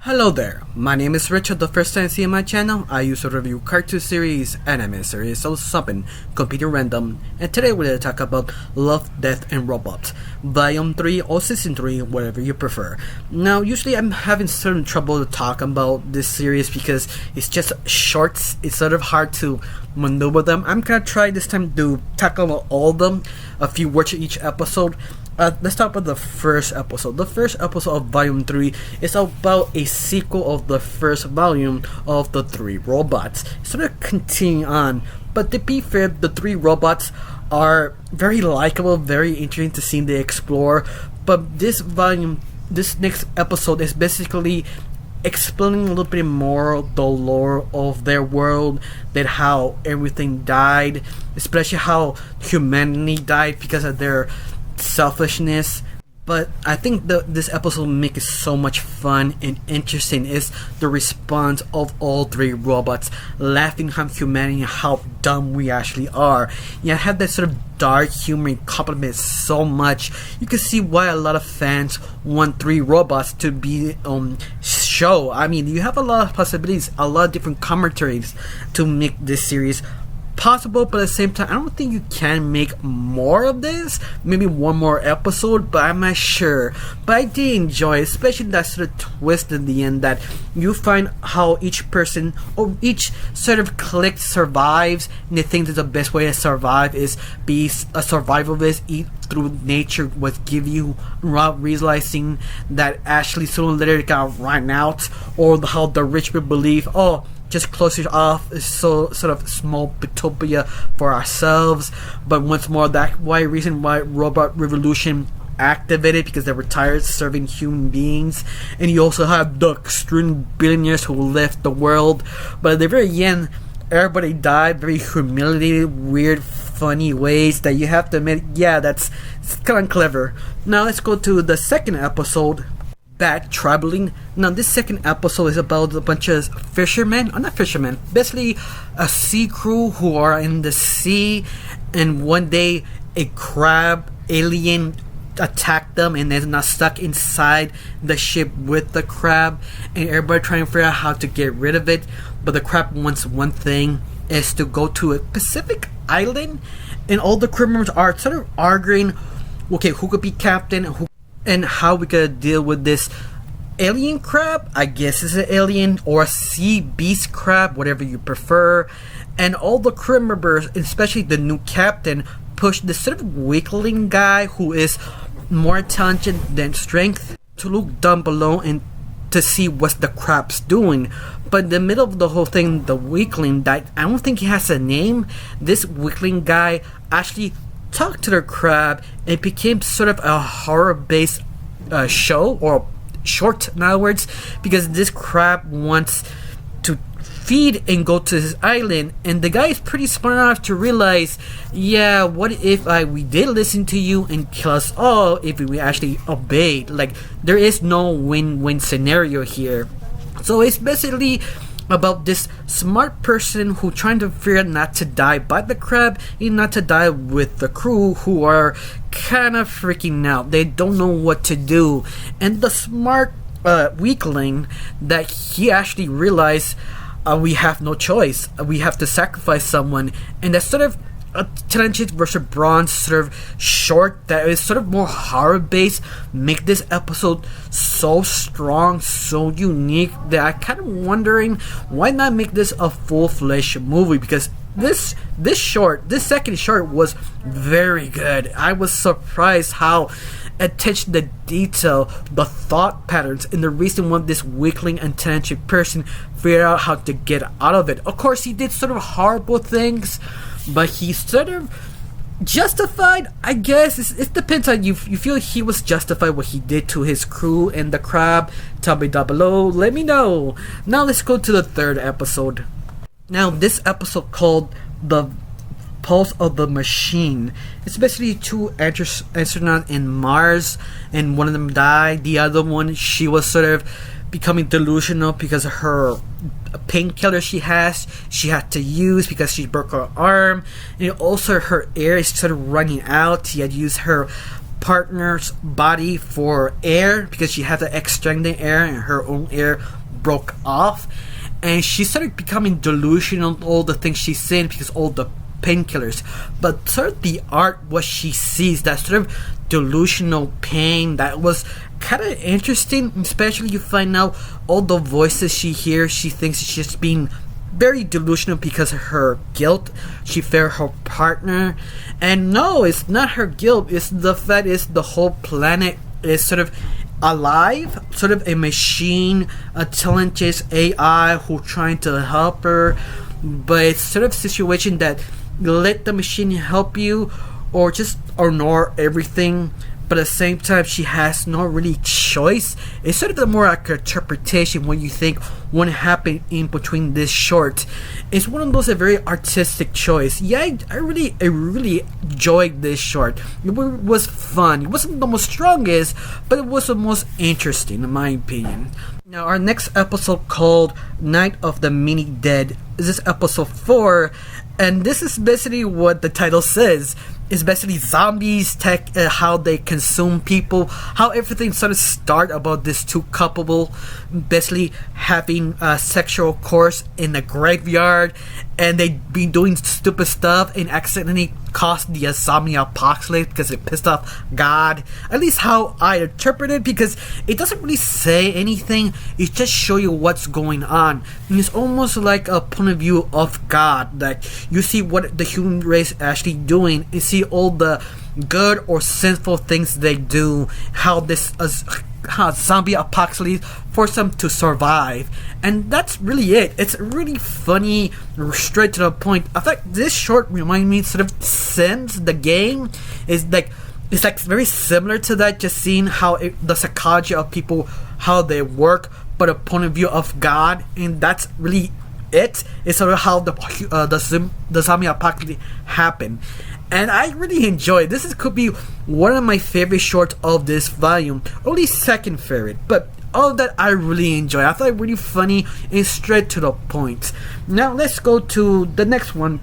Hello there, my name is Richard. The first time seeing my channel, I used to review cartoon series, anime series, so something completely random, and today we're going to talk about Love, Death and Robots, Volume 3 or Season 3, whatever you prefer. Now, usually I'm having certain trouble to talk about this series because it's just shorts, it's sort of hard to maneuver them. I'm going to try this time to tackle all of them, a few words each episode. Let's talk about the first episode. The first episode of Volume 3 is about a sequel of the first volume of the three robots. Sort of continuing on, but to be fair, the three robots are very likable, very interesting to see they explore. But this next episode is basically explaining a little bit more the lore of their world, that how everything died, especially how humanity died because of their selfishness. But I think this episode makes it so much fun and interesting is the response of all three robots, laughing at humanity and how dumb we actually are. Yeah, have that sort of dark humor compliment so much. You can see why a lot of fans want three robots to be show. I mean, you have a lot of possibilities, a lot of different commentaries to make this series possible, but at the same time I don't think you can make more of this. Maybe one more episode, but I'm not sure. But I did enjoy it, especially that sort of twist in the end, that you find how each person or each sort of clique survives, and they think that the best way to survive is be a survivalist, eat through nature what give you, without realizing that actually sooner or later got run out, or how the rich people believe, oh, just close it off, is so sort of small utopia for ourselves. But once more, that reason why robot revolution activated, because they were tired of serving human beings. And you also have the extreme billionaires who left the world, but at the very end everybody died very humiliated, weird, funny ways that you have to admit, yeah, it's kind of clever. Now let's go to the second episode, Bad Traveling. Now this second episode is about a bunch of fishermen, or not fishermen, basically a sea crew who are in the sea, and one day a crab alien attacked them and they're not stuck inside the ship with the crab, and everybody trying to figure out how to get rid of it. But the crab wants one thing, is to go to a Pacific island, and all the crew members are sort of arguing, okay, who could be captain, and how we could deal with this alien crab. I guess it's an alien or a sea beast crab, whatever you prefer. And all the crew members, especially the new captain, push this sort of weakling guy who is more intelligent than strength to look down below and to see what the crab's doing. But in the middle of the whole thing, the weakling, that I don't think he has a name, this weakling guy actually talked to the crab and became sort of a horror based show, or short in other words, because this crab wants to feed and go to his island, and the guy is pretty smart enough to realize, yeah, what if we did listen to you and kill us all if we actually obeyed? Like, there is no win-win scenario here. So it's basically about this smart person who trying to figure out not to die by the crab and not to die with the crew who are kind of freaking out. They don't know what to do. And the smart weakling, that he actually realized we have no choice. We have to sacrifice someone. And that's sort of a Talented versus Bronze sort of short that is sort of more horror based, make this episode so strong, so unique, that I kind of wondering why not make this a full-fledged movie, because this second short was very good. I was surprised how attention to detail, the thought patterns, and the reason why this weakling and talented person figured out how to get out of it. Of course, he did sort of horrible things, but he sort of justified, I guess. It depends on you. You feel he was justified what he did to his crew and the crab? Tell me down below, let me know. Now let's go to the third episode. Now this episode called The Pulse of the Machine. It's basically two astronauts in Mars, and one of them died. The other one, she was sort of becoming delusional because of her painkiller she had to use because she broke her arm, and also her air is sort of running out. She had used her partner's body for air because she had to extend the air and her own air broke off, and she started becoming delusional on all the things she's saying because all the painkillers. But sort of the art, what she sees, that sort of delusional pain, that was kind of interesting. Especially you find out all the voices she hears, she thinks she's just being very delusional because of her guilt she feared her partner. And no, it's not her guilt, it's the fact is the whole planet is sort of alive, sort of a machine, a talented AI who trying to help her, but it's sort of situation that let the machine help you or just ignore everything. But at the same time, she has no really choice. It's sort of the more like interpretation when you think what happened in between this short. It's one of those a very artistic choice. Yeah, I really enjoyed this short. It was fun. It wasn't the most strongest, but it was the most interesting in my opinion. Now our next episode called Night of the Mini Dead. This is episode 4, and this is basically what the title says. It's basically zombies, tech, how they consume people, how everything sort of start about this two couple basically having sexual course in the graveyard, and they be doing stupid stuff and accidentally caused the zombie apocalypse because it pissed off God. At least how I interpret it, because it doesn't really say anything, it just show you what's going on. And it's almost like a point of view of God, like you see what the human race actually doing, you see all the good or sinful things they do, how this how zombie apocalypse force them to survive. And that's really it. It's really funny, straight to the point. I think this short reminds me sort of Sims, the game. It's like very similar to that, just seeing how the psychology of people, how they work, but a point of view of God. And that's really it. It's sort of how the zombie apocalypse happened. And I really enjoy it. This could be one of my favorite shorts of this volume. Only second favorite, but all of that I really enjoy. I thought it really funny and straight to the point. Now let's go to the next one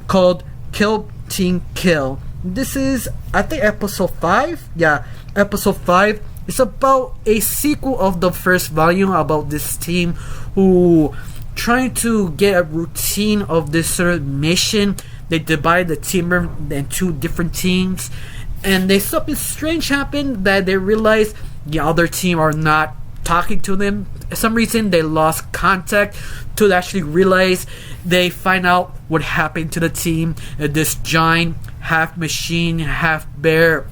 called Kill Team Kill. This is, I think, episode 5. Yeah, episode 5. It's about a sequel of the first volume about this team who trying to get a routine of this sort of mission. They divide the team in 2 different teams, and they something strange happened that they realize the other team are not talking to them. For some reason they lost contact to actually realize. They find out what happened to the team. This giant half machine, half bear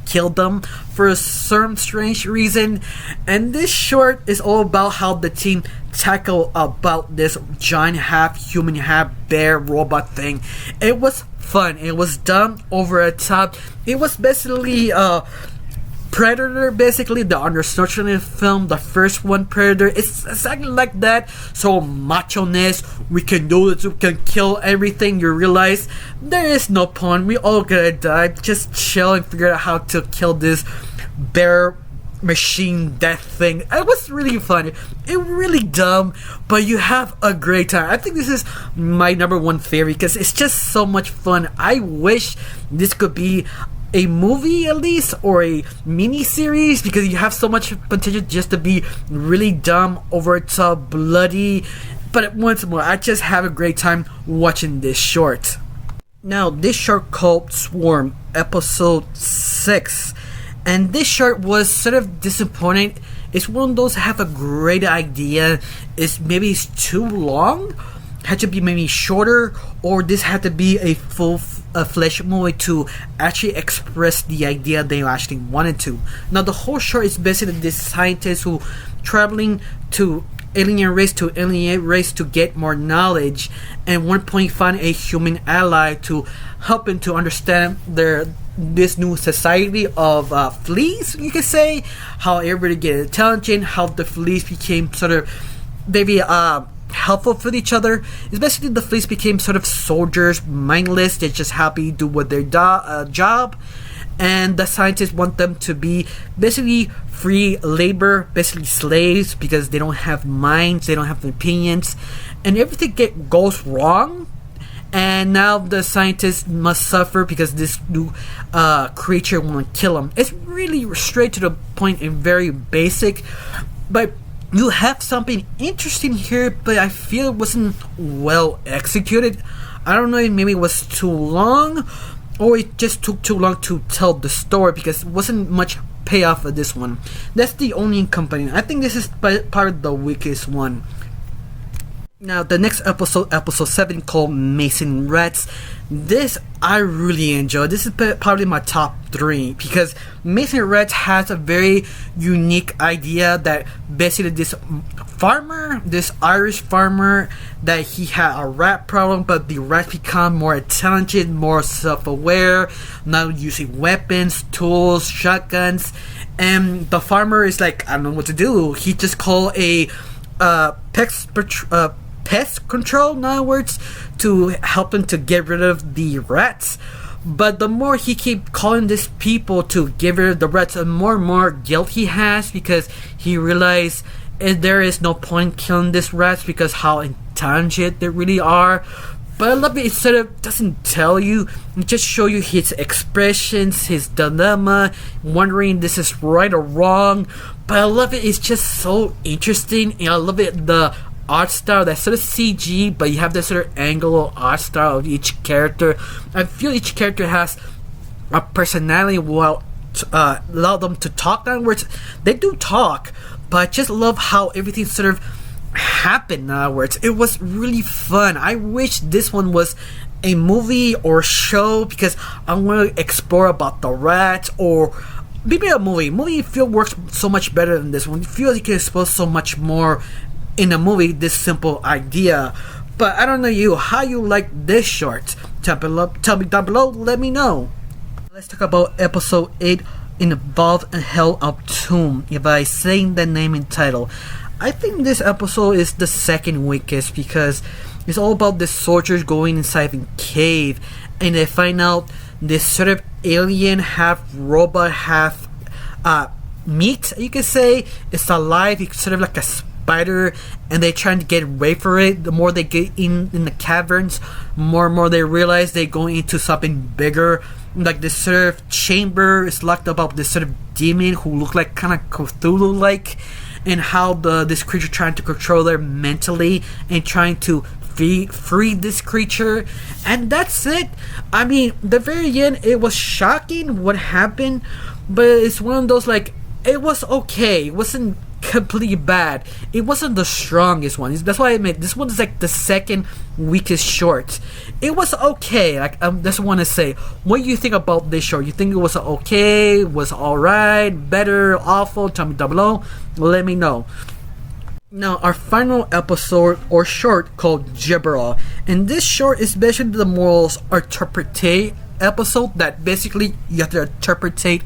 killed them for a certain strange reason. And this short is all about how the team tackle about this giant half human half bear robot thing. It was fun. It was done over the top. It was basically Predator, basically the Arnold film, the first one, Predator. It's exactly like that. So macho-ness, we can do it, we can kill everything. You realize there is no point, we all gonna die. Just chill and figure out how to kill this bear machine death thing. It was really fun. It really dumb, but you have a great time. I think this is my number 1 favorite because it's just so much fun. I wish this could be a movie at least, or a mini series, because you have so much potential just to be really dumb, over the top, bloody. But once more, I just have a great time watching this short. Now this short called Swarm, episode 6, and this short was sort of disappointing. It's one of those that have a great idea, it's too long, had to be maybe shorter, or this had to be a full-fledged movie to actually express the idea they actually wanted to. Now the whole short is basically this scientist who traveling to alien race to get more knowledge, and at one point find a human ally to help him to understand this new society of fleas, you could say, how everybody get intelligent, how the fleas became sort of maybe helpful for each other. It's basically the fleas became sort of soldiers, mindless, they're just happy to do what their job, and the scientists want them to be basically free labor, basically slaves, because they don't have minds, they don't have opinions, and everything goes wrong. and now the scientists must suffer because this new creature want to kill him. It's really straight to the point and very basic, but you have something interesting here, but I feel it wasn't well executed. I don't know if maybe it was too long, or it just took too long to tell the story because it wasn't much payoff for this one. That's the only complaint. I think this is part of the weakest one. Now the next episode 7, called Mason Rats. This I really enjoyed. This is probably my top 3 because Mason Rats has a very unique idea that basically this Irish farmer, that he had a rat problem, but the rats become more intelligent, more self-aware, now using weapons, tools, shotguns, and the farmer is like, I don't know what to do. He just called a pest control, in other words, to help him to get rid of the rats. But the more he keep calling these people to get rid of the rats, the more and more guilt he has, because he realized there is no point killing these rats because how intelligent they really are. But I love it. It sort of doesn't tell you, it just show you his expressions, his dilemma, wondering this is right or wrong. But I love it. It's just so interesting, and I love it. The art style, that sort of CG, but you have this sort of angle art style of each character. I feel each character has a personality. Well, allow them to talk. In other words, they do talk, but I just love how everything sort of happened. In other words, it was really fun. I wish this one was a movie or show, because I want to explore about the rats, or maybe a movie feel works so much better than this one. It feels you can explore so much more in a movie, this simple idea. But I don't know you, how you like this short. Tell me down below, let me know. Let's talk about episode 8, Involved in Hell of Tomb. If I saying the name and title, I think this episode is the second weakest, because it's all about the soldiers going inside a cave, and they find out this sort of alien, half robot, half meat, you could say. It's alive. It's sort of like a spider, and they're trying to get away from it. The more they get in the caverns, more and more they realize they're going into something bigger. Like this sort of chamber is locked up this sort of demon who look like kind of Cthulhu-like, and how this creature trying to control them mentally and trying to free this creature. And that's it. I mean, the very end, it was shocking what happened, but it's one of those, like, it was okay. It wasn't completely bad. It wasn't the strongest one. That's why I admit this one is like the second weakest short. It was okay. Like, that's what I want to say. What do you think about this short? You think it was okay? Was alright? Better? Awful? Tell me down below. Let me know. Now, our final episode or short called Gibberell. And this short is basically the morals interpretate episode, that basically you have to interpretate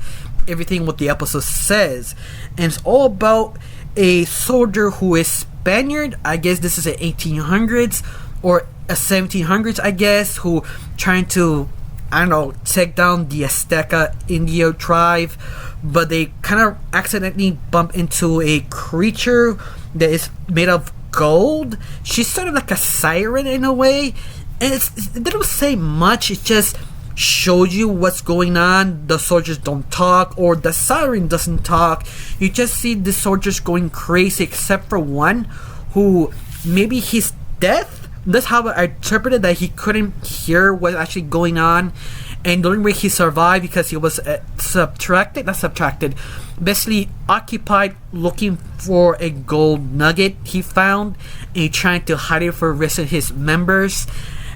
everything what the episode says. And it's all about a soldier who is Spaniard. I guess this is the 1800s or a 1700s, I guess, who trying to, I don't know, take down the Azteca Indio tribe, but they kind of accidentally bump into a creature that is made of gold. She's sort of like a siren in a way, and it didn't say much. It just showed you what's going on. The soldiers don't talk, or the siren doesn't talk. You just see the soldiers going crazy, except for one who maybe he's deaf. That's how I interpreted, that he couldn't hear what's actually going on, and the only way he survived because he was basically occupied looking for a gold nugget he found, and he trying to hide it for the rest of his members.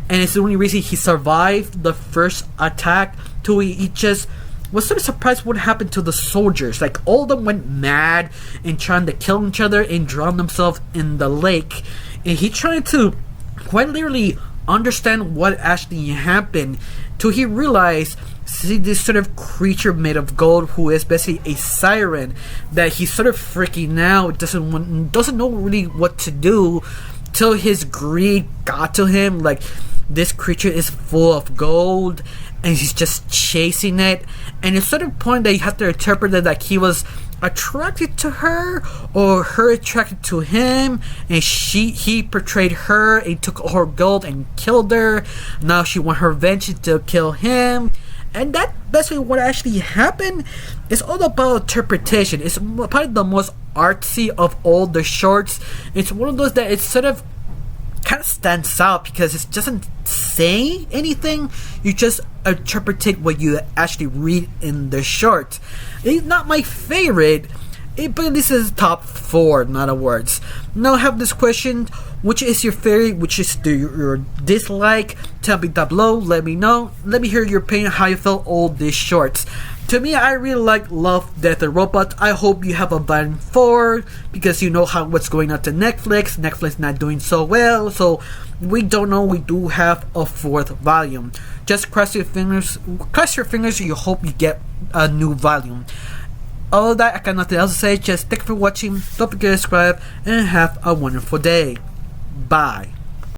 And it's the only reason he survived the first attack. He just was sort of surprised what happened to the soldiers. Like, all of them went mad and trying to kill each other and drown themselves in the lake. And he tried to quite literally understand what actually happened, till he realized, see this sort of creature made of gold who is basically a siren, that he's sort of freaking out, doesn't know really what to do, till his greed got to him. Like, this creature is full of gold and he's just chasing it, and it's sort of point that you have to interpret it like he was attracted to her or her attracted to him, and he portrayed her and took all her gold and killed her. Now she want her vengeance to kill him, and that basically what actually happened. It's all about interpretation. It's probably the most artsy of all the shorts. It's one of those that it's sort of kind of stands out because it doesn't say anything. You just interpret what you actually read in the short. It's not my favorite, but this is top 4, in other words. Now I have this question: which is your favorite? Which is your dislike? Tell me down below. Let me know. Let me hear your opinion, how you felt all these shorts. To me, I really like Love, Death, and Robots. I hope you have a volume 4 because you know what's going on to Netflix. Netflix not doing so well, so we don't know. We do have a 4th volume. Just cross your fingers. Cross your fingers. You hope you get a new volume. All of that, I got nothing else to say. Just thank you for watching. Don't forget to subscribe and have a wonderful day. Bye.